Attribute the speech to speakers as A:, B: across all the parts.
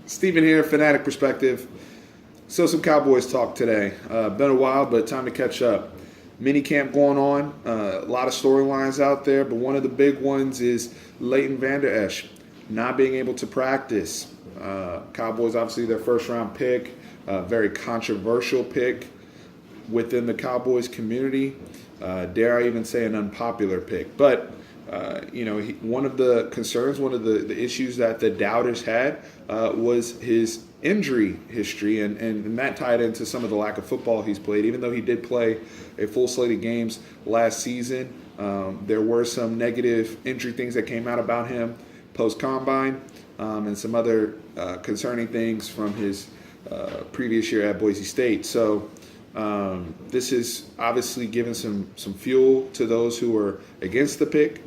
A: Steven here, Fanatic Perspective. So some Cowboys talk today. Been a while, but time to catch up. Minicamp going on. A lot of storylines out there, but one of the big ones is Leighton Vander Esch not being able to practice. Cowboys, obviously, their first round pick, very controversial pick within the Cowboys community. Dare I even say an unpopular pick. But one of the concerns, one of the issues that the doubters had was his injury history, and that tied into some of the lack of football he's played. Even though he did play a full slate of games last season, there were some negative injury things that came out about him post-combine, and some other concerning things from his previous year at Boise State. So this is obviously giving some fuel to those who are against the pick.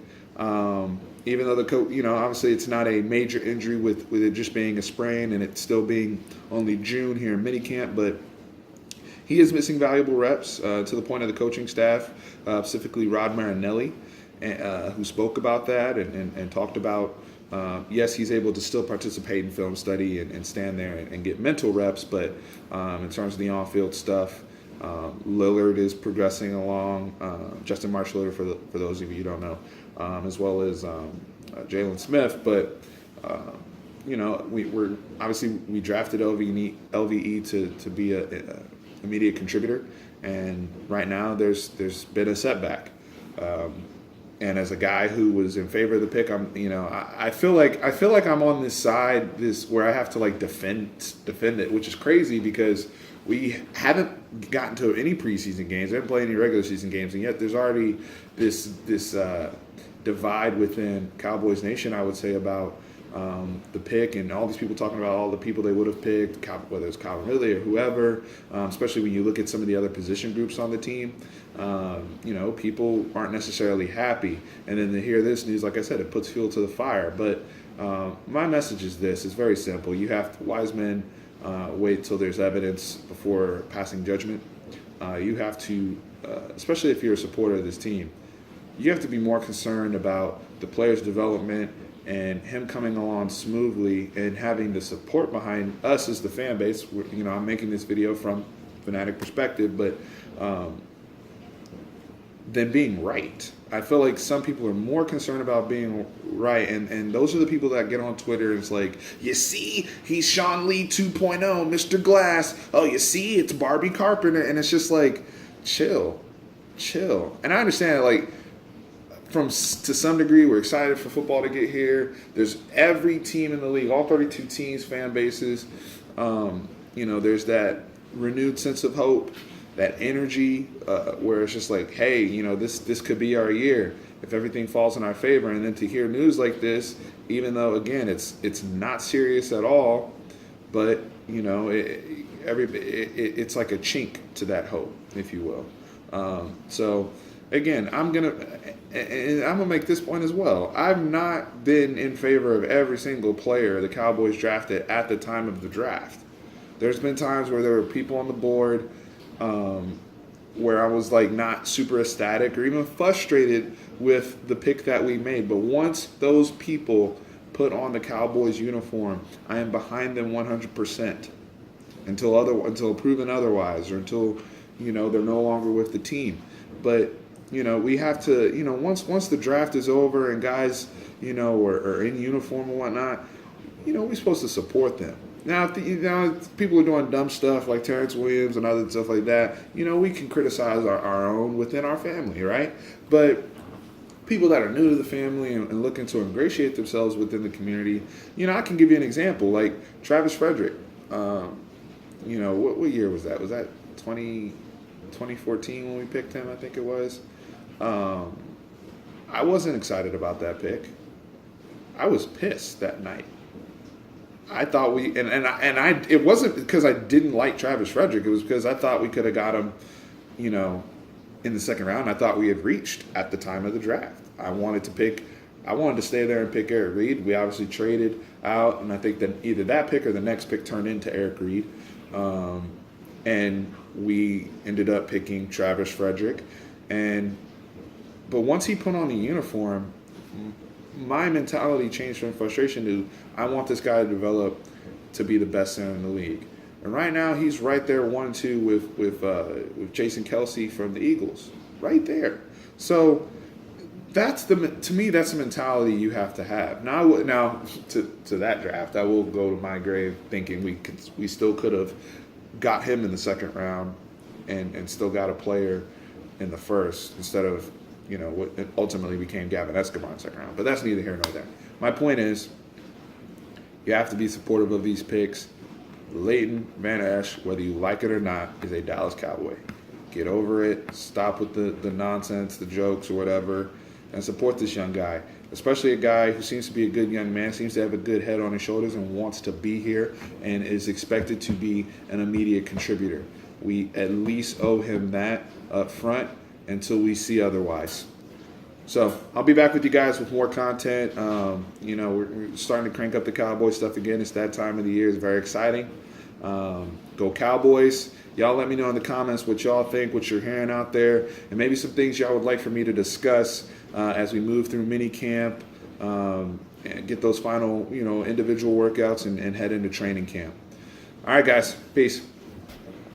A: Even though the coach, obviously it's not a major injury with it just being a sprain and it still being only June here in minicamp, but he is missing valuable reps to the point of the coaching staff, specifically Rod Marinelli, who spoke about that and talked about, yes, he's able to still participate in film study and stand there and get mental reps, but in terms of the on-field stuff, Lillard is progressing along. Justin Marsh Lillard, for those of you who don't know, as well as Jalen Smith. But we're obviously we drafted LVE to be a immediate contributor, and right now there's been a setback. And as a guy who was in favor of the pick, I feel like I'm on this side, where I have to like defend it, which is crazy because we haven't gotten to any preseason games, we haven't played any regular season games, and yet there's already this divide within Cowboys Nation, I would say, about the pick, and all these people talking about all the people they would have picked, whether it's Calvin Ridley or whoever, especially when you look at some of the other position groups on the team. People aren't necessarily happy. And then to hear this news, like I said, it puts fuel to the fire. But my message is this. It's very simple. You have to, wise men wait till there's evidence before passing judgment. You have to, especially if you're a supporter of this team, you have to be more concerned about the player's development and him coming along smoothly and having the support behind us as the fan base. I'm making this video from Fanatic Perspective, but than being right. I feel like some people are more concerned about being right, and those are the people that get on Twitter and it's like, you see, he's Sean Lee 2.0, Mr. Glass. Oh, you see, it's Barbie Carpenter, and it's just like, chill. And I understand, like, to some degree, we're excited for football to get here. There's every team in the league, all 32 teams, fan bases. There's that renewed sense of hope, that energy, where it's just like, hey, this could be our year if everything falls in our favor. And then to hear news like this, even though again it's not serious at all, but it's like a chink to that hope, if you will. So again, I'm gonna make this point as well. I've not been in favor of every single player the Cowboys drafted at the time of the draft. There's been times where there were people on the board where I was like not super ecstatic or even frustrated with the pick that we made. But once those people put on the Cowboys uniform, I am behind them 100% until proven otherwise, or until they're no longer with the team. But we have to, once the draft is over and guys, are in uniform and whatnot, we're supposed to support them. Now, if people are doing dumb stuff like Terrence Williams and other stuff like that, we can criticize our own within our family, right? But people that are new to the family and looking to ingratiate themselves within the community, I can give you an example, like Travis Frederick. What year was that? Was that 2014 when we picked him, I think it was? I wasn't excited about that pick. I was pissed that night. I thought it wasn't because I didn't like Travis Frederick. It was because I thought we could have got him, in the second round. I thought we had reached at the time of the draft. I wanted to stay there and pick Eric Reed. We obviously traded out, and I think that either that pick or the next pick turned into Eric Reed. And we ended up picking Travis Frederick. But once he put on the uniform, my mentality changed from frustration to I want this guy to develop to be the best center in the league. And right now, he's right there 1-2 with Jason Kelsey from the Eagles, right there. So to me that's the mentality you have to have. Now to that draft, I will go to my grave thinking we still could have got him in the second round and still got a player in the first instead of what ultimately became Gavin Escobar in the second round. But that's neither here nor there. My point is, you have to be supportive of these picks. Leighton Vander Esch, whether you like it or not, is a Dallas Cowboy. Get over it. Stop with the nonsense, the jokes, or whatever, and support this young guy, especially a guy who seems to be a good young man, seems to have a good head on his shoulders and wants to be here and is expected to be an immediate contributor. We at least owe him that up front until we see otherwise. So I'll be back with you guys with more content. We're starting to crank up the Cowboy stuff again. It's that time of the year. It's very exciting. Go Cowboys. Y'all let me know in the comments what y'all think, what you're hearing out there, and maybe some things y'all would like for me to discuss as we move through minicamp and get those final, individual workouts and head into training camp. All right, guys. Peace.